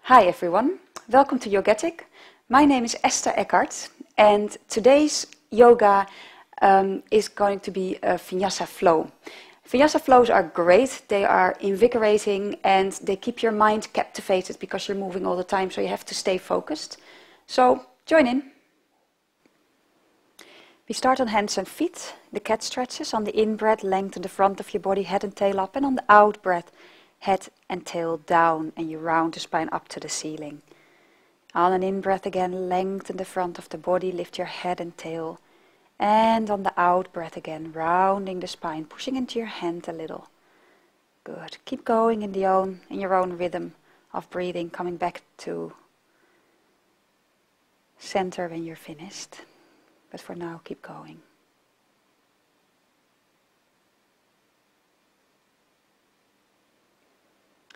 Hi everyone, welcome to Yogetic. My name is Esther Eckhart and today's yoga is going to be a vinyasa flow. Vinyasa flows are great, they are invigorating and they keep your mind captivated because you're moving all the time, so you have to stay focused. So join in. We start on hands and feet, the cat stretches. On the in-breath, lengthen the front of your body, head and tail up, and on the out-breath, head and tail down, and you round the spine up to the ceiling. On an in-breath again, lengthen the front of the body, lift your head and tail. And on the out-breath again, rounding the spine, pushing into your hand a little. Good. Keep going in your own rhythm of breathing, coming back to center when you're finished. But for now, keep going.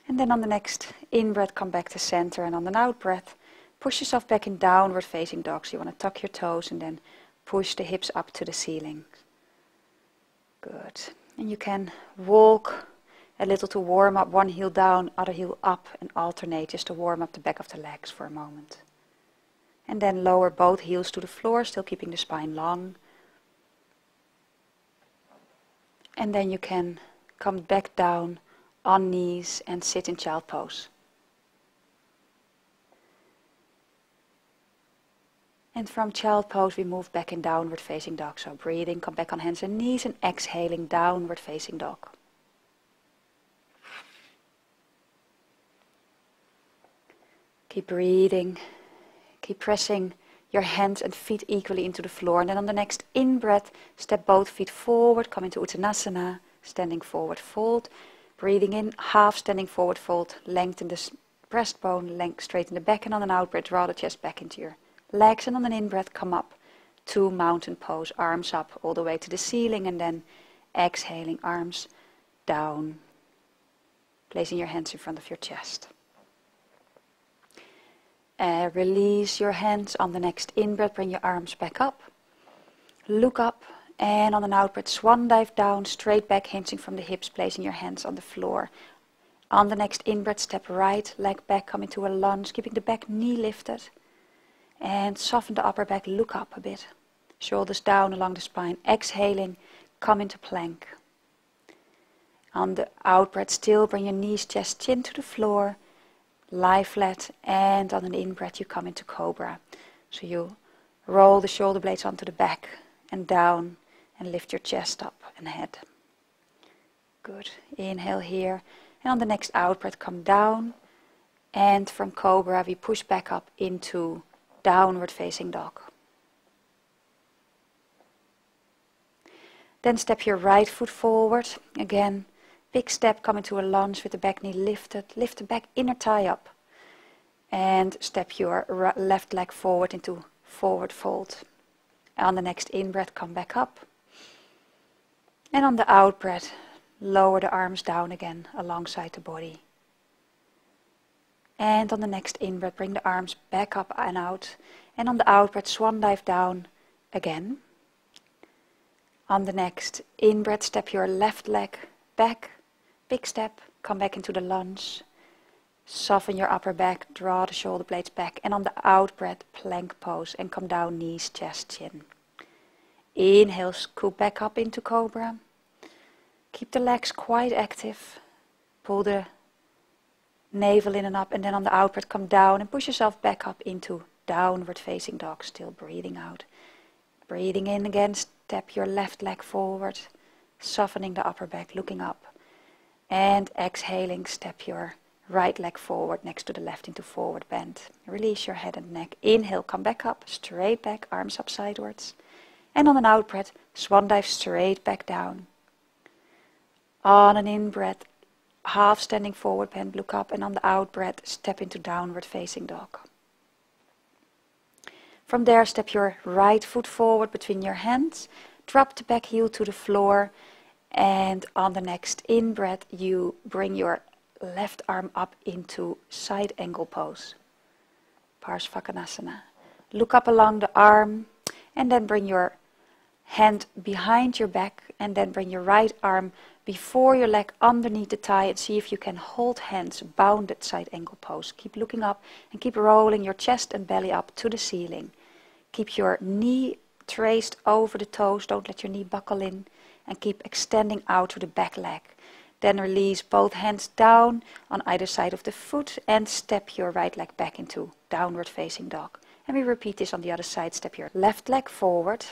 And then on the next in-breath, come back to center, and on an out-breath, push yourself back in downward facing dog. So you want to tuck your toes and then push the hips up to the ceiling. Good. And you can walk a little to warm up, one heel down, other heel up, and alternate just to warm up the back of the legs for a moment. And then lower both heels to the floor, still keeping the spine long. And then you can come back down on knees and sit in child pose. And from child pose we move back in downward facing dog. So breathing, come back on hands and knees and exhaling, downward facing dog. Keep breathing, keep pressing your hands and feet equally into the floor. And then on the next in-breath, step both feet forward, come into Uttanasana, standing forward fold. Breathing in, half standing forward fold, lengthen the breastbone, straighten the back, and on an out-breath, draw the chest back into your legs, and on an in-breath, come up to mountain pose, arms up all the way to the ceiling, and then exhaling, arms down, placing your hands in front of your chest. Release your hands on the next in-breath, bring your arms back up, look up, and on an out-breath, swan dive down, straight back, hinging from the hips, placing your hands on the floor. On the next in-breath, step right leg back, come into a lunge, keeping the back knee lifted. And soften the upper back, look up a bit. Shoulders down along the spine. Exhaling, come into plank. On the out-breath, still bring your knees, chest, chin to the floor. Lie flat, and on an in-breath, you come into cobra. So you roll the shoulder blades onto the back and down. And lift your chest up and head. Good. Inhale here. And on the next out-breath, come down. And from cobra, we push back up into downward facing dog. Then step your right foot forward. Again, big step, come into a lunge with the back knee lifted. Lift the back inner thigh up. And step your left leg forward into forward fold. And on the next in-breath, come back up. And on the out-breath, lower the arms down again alongside the body. And on the next in-breath, bring the arms back up and out. And on the out-breath, swan dive down again. On the next in-breath, step your left leg back. Big step, come back into the lunge. Soften your upper back, draw the shoulder blades back. And on the out-breath, plank pose and come down, knees, chest, chin. Inhale, scoop back up into cobra. Keep the legs quite active. Pull the navel in and up, and then on the out-breath come down and push yourself back up into downward facing dog, still breathing out. Breathing in again, step your left leg forward, softening the upper back, looking up. And exhaling, step your right leg forward next to the left into forward bend. Release your head and neck. Inhale, come back up, straight back, arms up sidewards. And on an out-breath, swan dive straight back down. On an in-breath, half standing forward bend, look up, and on the out-breath, step into downward facing dog. From there, step your right foot forward between your hands, drop the back heel to the floor, and on the next in-breath, you bring your left arm up into side angle pose, Parsvakonasana. Look up along the arm, and then bring your hand behind your back, and then bring your right arm before your leg underneath the thigh and see if you can hold hands, bounded side angle pose. Keep looking up and keep rolling your chest and belly up to the ceiling. Keep your knee traced over the toes, don't let your knee buckle in, and keep extending out to the back leg. Then release both hands down on either side of the foot and step your right leg back into downward facing dog. And we repeat this on the other side. Step your left leg forward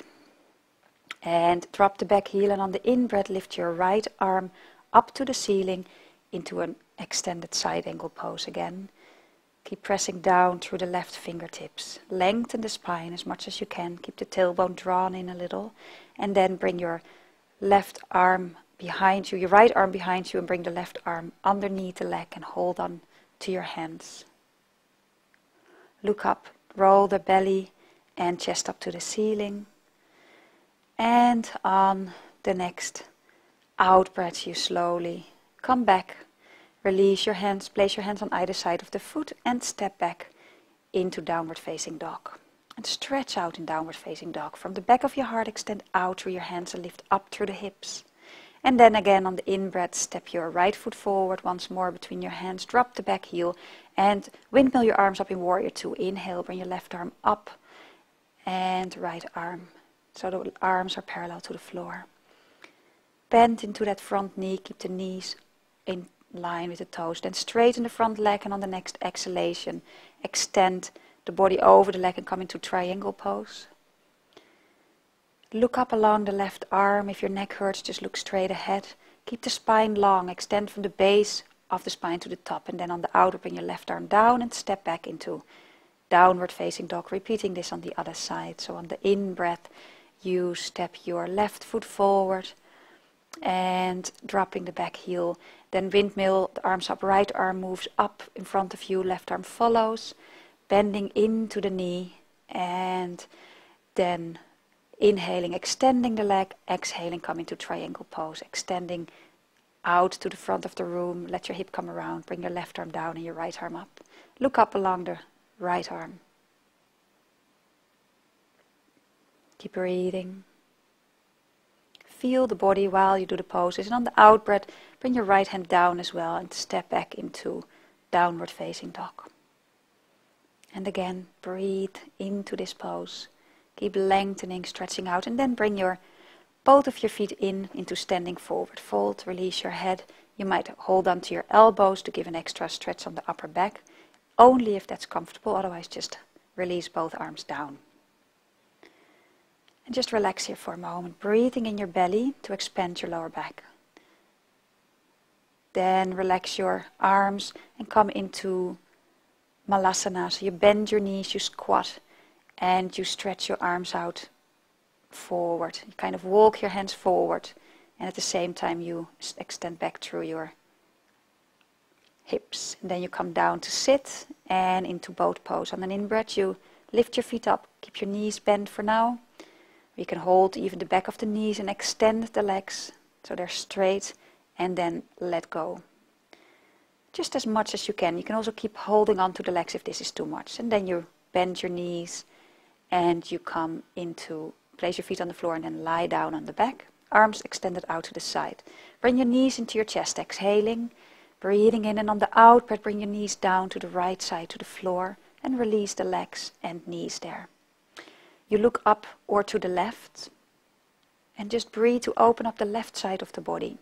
and drop the back heel, and on the in-breath lift your right arm up to the ceiling into an extended side angle pose again. Keep pressing down through the left fingertips. Lengthen the spine as much as you can. Keep the tailbone drawn in a little. And then bring your left arm behind you, your right arm behind you, and bring the left arm underneath the leg and hold on to your hands. Look up, roll the belly and chest up to the ceiling. And on the next out breath, you slowly come back. Release your hands, place your hands on either side of the foot and step back into downward facing dog. And stretch out in downward facing dog. From the back of your heart, extend out through your hands and lift up through the hips. And then again on the in-breath, step your right foot forward once more between your hands, drop the back heel and windmill your arms up in warrior two. Inhale, bring your left arm up and right arm, so the arms are parallel to the floor. Bend into that front knee, keep the knees in line with the toes. Then straighten the front leg, and on the next exhalation, extend the body over the leg and come into triangle pose. Look up along the left arm. If your neck hurts, just look straight ahead. Keep the spine long, extend from the base of the spine to the top, and then on the outer, bring your left arm down and step back into downward facing dog. Repeating this on the other side. So on the in-breath, you step your left foot forward and dropping the back heel. Then windmill, the arms up, right arm moves up in front of you, left arm follows, bending into the knee, and then inhaling, extending the leg, exhaling, come into triangle pose, extending out to the front of the room, let your hip come around, bring your left arm down and your right arm up. Look up along the right arm. Keep breathing. Feel the body while you do the poses, and on the out breath, bring your right hand down as well and step back into downward facing dog. And again, breathe into this pose. Keep lengthening, stretching out, and then bring both of your feet into standing forward. Fold, release your head. You might hold on to your elbows to give an extra stretch on the upper back, only if that's comfortable, otherwise just release both arms down. And just relax here for a moment, breathing in your belly to expand your lower back. Then relax your arms and come into Malasana. So you bend your knees, you squat, and you stretch your arms out forward. You kind of walk your hands forward, and at the same time you extend back through your hips. And then you come down to sit and into boat pose. On an in-breath, you lift your feet up, keep your knees bent for now. You can hold even the back of the knees and extend the legs so they're straight, and then let go. Just as much as you can. You can also keep holding on to the legs if this is too much. And then you bend your knees and you come into, place your feet on the floor and then lie down on the back. Arms extended out to the side. Bring your knees into your chest, exhaling, breathing in, and on the out breath, bring your knees down to the right side, to the floor, and release the legs and knees there. You look up or to the left and just breathe to open up the left side of the body.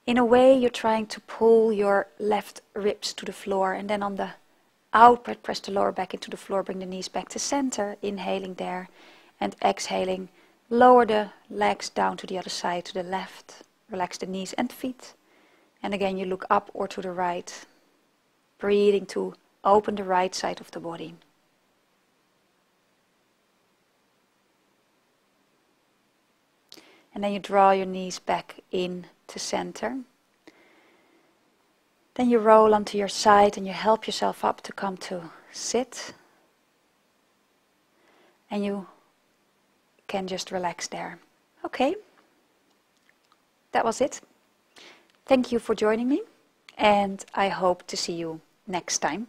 In a way, you're trying to pull your left ribs to the floor, and then on the out breath, press the lower back into the floor, bring the knees back to center, inhaling there, and exhaling, lower the legs down to the other side, to the left, relax the knees and feet, and again you look up or to the right, breathing to open the right side of the body. And then you draw your knees back in to center. Then you roll onto your side and you help yourself up to come to sit. And you can just relax there. Okay, that was it. Thank you for joining me, and I hope to see you next time.